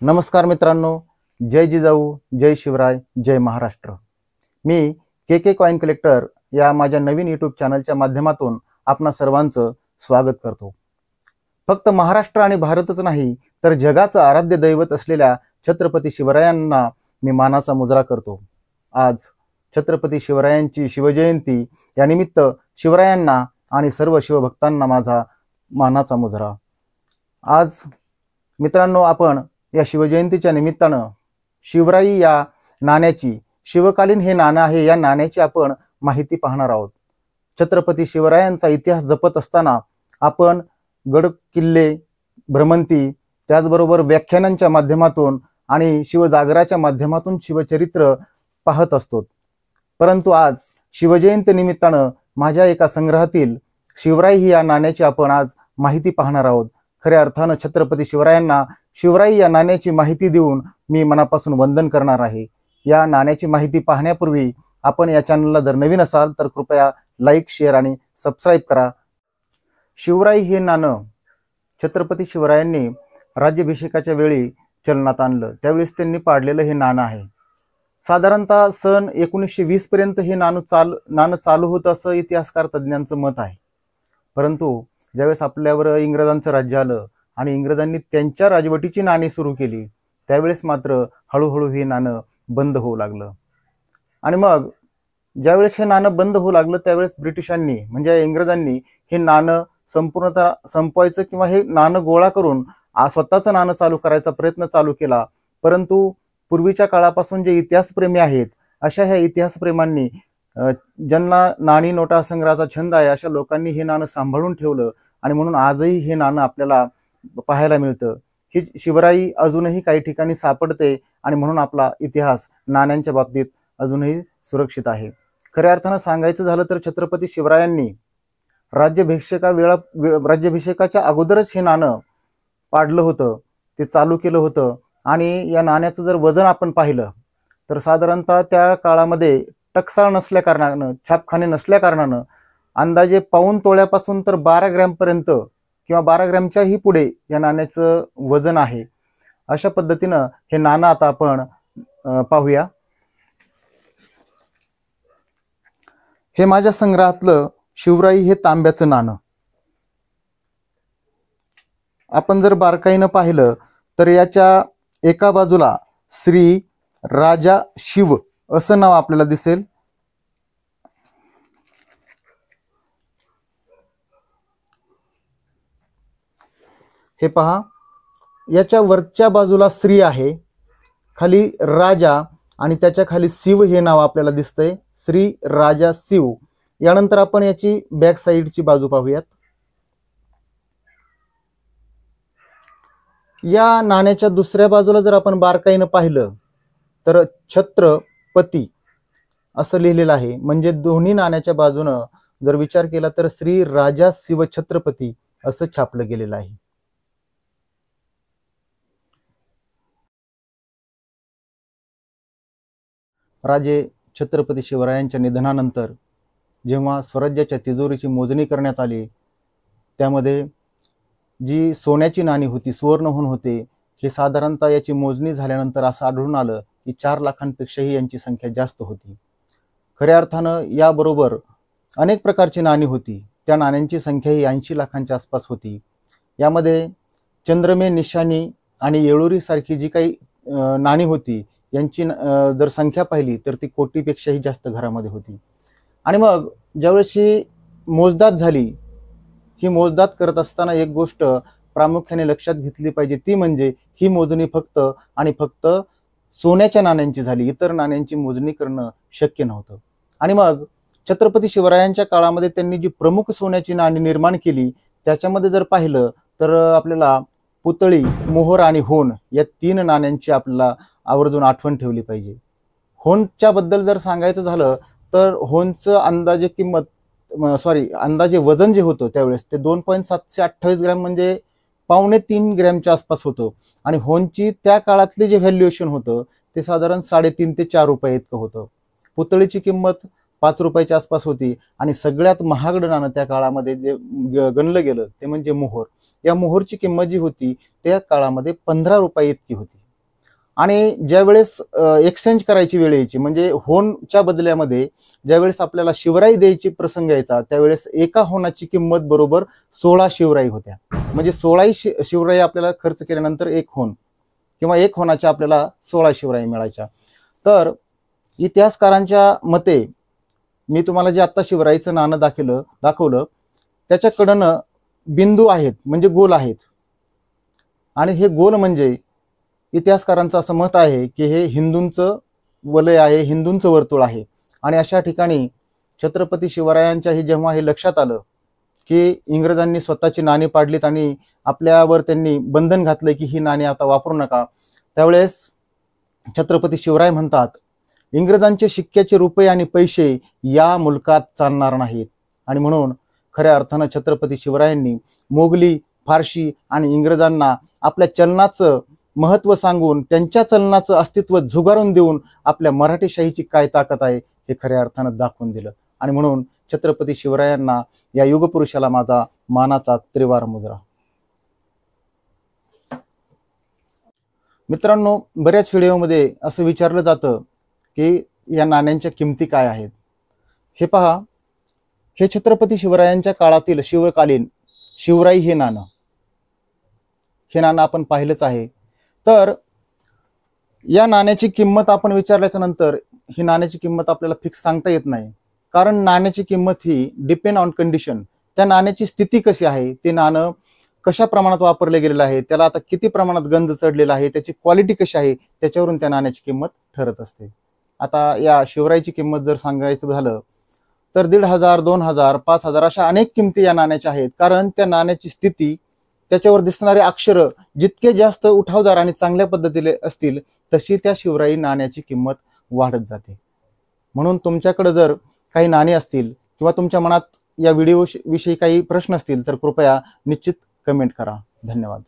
नमस्कार मित्रांनो, जय जिजाऊ, जय शिवराय, जय महाराष्ट्र। मी के coin collector या माझ्या नवीन यूट्यूब चॅनलच्या माध्यमातून आपणा सर्वांचं स्वागत करतो। फक्त महाराष्ट्र आणि भारतच नाही तर जगाचं आराध्य दैवत असलेल्या छत्रपती शिवरायांना मी मानाचा मुजरा करतो। आज छत्रपती शिवरायांची शिवजयंती या निमित्त शिवरायांना आणि सर्व शिवभक्तांना माझा मानाचा मुजरा। आज मित्रांनो, आपण या शिवजयंतीच्या निमित्तानं शिवराई या नाण्याची, शिवकालीन हे नाणं आहे, या नाण्याची आपण माहिती पाहणार आहोत। छत्रपती शिवरायांचा इतिहास जपत असताना आपण गड किल्ले, भ्रमंती, त्याचबरोबर व्याख्यानांच्या माध्यमातून आणि शिवजागराच्या माध्यमातून शिवचरित्र पाहत असतो। परंतु आज शिवजयंती निमित्तानं माझ्या एका संग्रहातील शिवराई या नाण्याची आपण आज माहिती पाहणार आहोत। खऱ्या अर्थानं छत्रपती शिवरायांना शिवराई या नाण्याची माहिती देऊन मी मनापासून वंदन करणार आहे। या नाण्याची माहिती पाहण्यापूर्वी आपण या चॅनलला जर नवीन असाल तर कृपया लाईक, शेअर आणि सबस्क्राईब करा। शिवराई हे नाणं छत्रपती शिवरायांनी राज्याभिषेकाच्या वेळी चलनात आणलं, त्यावेळेस त्यांनी पाडलेलं हे नाणं आहे। साधारणतः सन 1920 पर्यंत हे नाणं चालू होतं असं इतिहासकार तज्ञांचं मत आहे। परंतु ज्यावेळेस आपल्यावर इंग्रजांचं राज्य आलं आणि इंग्रजांनी त्यांच्या राजवटीची नाणी सुरू केली, त्यावेळेस मात्र हळूहळू हे नाणं बंद होऊ लागलं। आणि मग ज्यावेळेस हे नाणं बंद होऊ लागलं त्यावेळेस ब्रिटिशांनी म्हणजे इंग्रजांनी हे नाणं संपूर्णतः संपवायचं किंवा हे नाणं गोळा करून स्वतःचं नाणं चालू करायचा प्रयत्न चालू केला। परंतु पूर्वीच्या काळापासून जे इतिहासप्रेमी आहेत अशा ह्या इतिहासप्रेमांनी, ज्यांना नाणी नोटा संग्रहाचा छंद आहे, अशा लोकांनी हे नाणं सांभाळून ठेवलं आणि म्हणून आजही हे नाणं आपल्याला पाहायला मिळतं। ही शिवराई अजूनही काही ठिकाणी सापडते आणि म्हणून आपला इतिहास नाण्यांच्या बाबतीत अजूनही सुरक्षित आहे। खऱ्या अर्थानं सांगायचं झालं तर छत्रपती शिवरायांनी राज्याभिषेकाच्या अगोदरच हे नाणं पाडलं होतं, ते चालू केलं होतं। आणि या नाण्याचं जर वजन आपण पाहिलं तर साधारणतः त्या काळामध्ये टकसाळ नसल्या कारणानं, छापखाने नसल्या कारणानं अंदाजे पाऊण तोळ्यापासून तर 12 ग्रॅमपर्यंत किंवा 12 ग्रॅमच्याही पुढे या नाण्याचं वजन आहे। अशा पद्धतीनं हे नाणं आता आपण पाहूया। हे माझ्या संग्रहातलं शिवराई हे तांब्याचं नाणं। आपण जर बारकाईनं पाहिलं तर याच्या एका बाजूला श्री राजा शिव असं नाव आपल्याला दिसेल। हे पहा, याच्या वरच्या बाजूला श्री आहे, खाली राजा आणि त्याच्या खाली शिव हे नाव आपल्याला दिसतंय, श्री राजा शिव। यानंतर आपण याची बॅक साईडची बाजू पाहूयात। या नाण्याच्या दुसऱ्या बाजूला जर आपण बारकाईनं पाहिलं तर छत्रपती असं लिहिलेलं आहे, म्हणजे दोन्ही नाण्याच्या बाजूनं जर विचार केला तर श्री राजा शिव छत्रपती असं छापलं गेलेलं आहे। राजे छत्रपती शिवरायांच्या निधनानंतर जेव्हा स्वराज्याच्या तिजोरीची मोजणी करण्यात आली, त्यामध्ये जी सोन्याची नाणी होती, सुवर्णहून होते, हे साधारणतः याची मोजणी झाल्यानंतर असं आढळून आलं की 4 लाखांपेक्षाही यांची संख्या जास्त होती। खऱ्या अर्थानं याबरोबर अनेक प्रकारची नाणी होती, त्या नाण्यांची संख्याही 80 लाखांच्या आसपास होती। यामध्ये चंद्रमे, निशाणी आणि येळुरी सारखी जी काही नाणी होती यांची जर संख्या पाहिली तर ती कोटीपेक्षाही जास्त घरामध्ये होती। आणि मग ज्यावेळेस ही मोजदाद झाली, ही मोजदाद करत असताना एक गोष्ट प्रामुख्याने लक्षात घेतली पाहिजे, ती म्हणजे ही मोजणी फक्त आणि फक्त सोन्याच्या नाण्यांची झाली, इतर नाण्यांची मोजणी करणं शक्य नव्हतं। आणि मग छत्रपती शिवरायांच्या काळामध्ये त्यांनी जी प्रमुख सोन्याची नाणी निर्माण केली त्याच्यामध्ये जर पाहिलं तर आपल्याला पुतळी, मोहर आणि होन या 3 नाण्यांची आपल्याला आवर्जून आठवण ठेवली पाहिजे। होनच्या बद्दल जर सांगायचं झालं तर होनचं अंदाजे वजन जे होतं त्यावेळेस ते 2.728 ग्रॅम म्हणजे 2.25 ग्रॅमच्या आसपास होतं। आणि होनची त्या काळातले जे व्हॅल्युएशन होतं ते साधारण 3.5 ते 4 रुपये इतकं होतं। पुतळीची किंमत 5 रुपयाच्या आसपास होती आणि सगळ्यात महागड नाणं त्या काळामध्ये जे गणलं गेलं ते म्हणजे मोहर। या मोहरची किंमत जी होती त्या काळामध्ये 15 रुपये इतकी होती। आणि ज्यावेळेस एक्सचेंज करायची वेळ यायची, म्हणजे होनच्या बदल्यामध्ये ज्यावेळेस आपल्याला शिवराई द्यायची प्रसंग यायचा, त्यावेळेस एका होनाची किंमत बरोबर 16 शिवराई होत्या. म्हणजे 16 शिवराई आपल्याला खर्च केल्यानंतर एक होन किंवा एक होनाच्या आपल्याला 16 शिवराई मिळायच्या. तर इतिहासकारांच्या मते मी तुम्हाला जे आत्ता शिवराईचं नाणं दाखवलं त्याच्याकडनं बिंदू आहेत, म्हणजे गोल आहेत. आणि हे गोल म्हणजे इतिहासकारांचं असं मत आहे की हे हिंदूंचं वलय आहे, हिंदूंचं वर्तुळ आहे. आणि अशा ठिकाणी छत्रपती शिवरायांच्या जेव्हा हे लक्षात आलं की इंग्रजांनी स्वतःची नाणी पाडलीत आणि आपल्यावर त्यांनी बंधन घातलंय की ही नाणी आता वापरू नका, त्यावेळेस छत्रपती शिवराय म्हणतात, इंग्रजांचे शिक्क्याचे रुपये आणि पैसे या मुलकात चालणार नाहीत. आणि म्हणून खऱ्या अर्थानं छत्रपती शिवरायांनी मोगली, फारशी आणि इंग्रजांना आपल्या चलनाचं महत्त्व सांगून, त्यांच्या चलनाचं अस्तित्व झुगारून देऊन आपल्या मराठीशाहीची काय ताकद आहे हे खऱ्या अर्थानं दाखवून दिलं. आणि म्हणून छत्रपती शिवरायांना, या युगपुरुषाला माझा मानाचा त्रिवार मुजरा. मित्रांनो, बऱ्याच व्हिडिओमध्ये असं विचारलं जातं की या नाण्यांच्या किमती काय आहेत. हे पहा, हे छत्रपती शिवरायांच्या काळातील शिवकालीन शिवराई हे नाणं आपण पाहिलंच आहे. तर या नाण्याची किंमत आपण विचारल्याच्या नंतर ही नाण्याची किंमत आपल्याला फिक्स सांगता येत नाही, कारण नाण्याची किंमत ही डिपेंड ऑन कंडिशन. त्या नाण्याची स्थिती कशी आहे, ते नाणं कशा प्रमाणात वापरले गेलेलं आहे, त्याला आता किती प्रमाणात गंज चढलेला आहे, त्याची क्वालिटी कशी आहे, त्याच्यावरून त्या नाण्याची किंमत ठरत असते. आता या शिवराईची किंमत जर सांगायचं झालं तर 1500, 2000, 5000 अशा अनेक किमती या नाण्याच्या आहेत. कारण त्या नाण्याची स्थिती, त्याच्यावर दिसणारे अक्षर जितके जास्त उठावदार आणि चांगल्या पद्धतीने असतील तशी त्या शिवराई नाण्याची किंमत वाढत जाते. म्हणून तुमच्याकडे जर काही नाणी असतील किंवा तुमच्या मनात या व्हिडिओ विषयी काही प्रश्न असतील तर कृपया निश्चित कमेंट करा. धन्यवाद.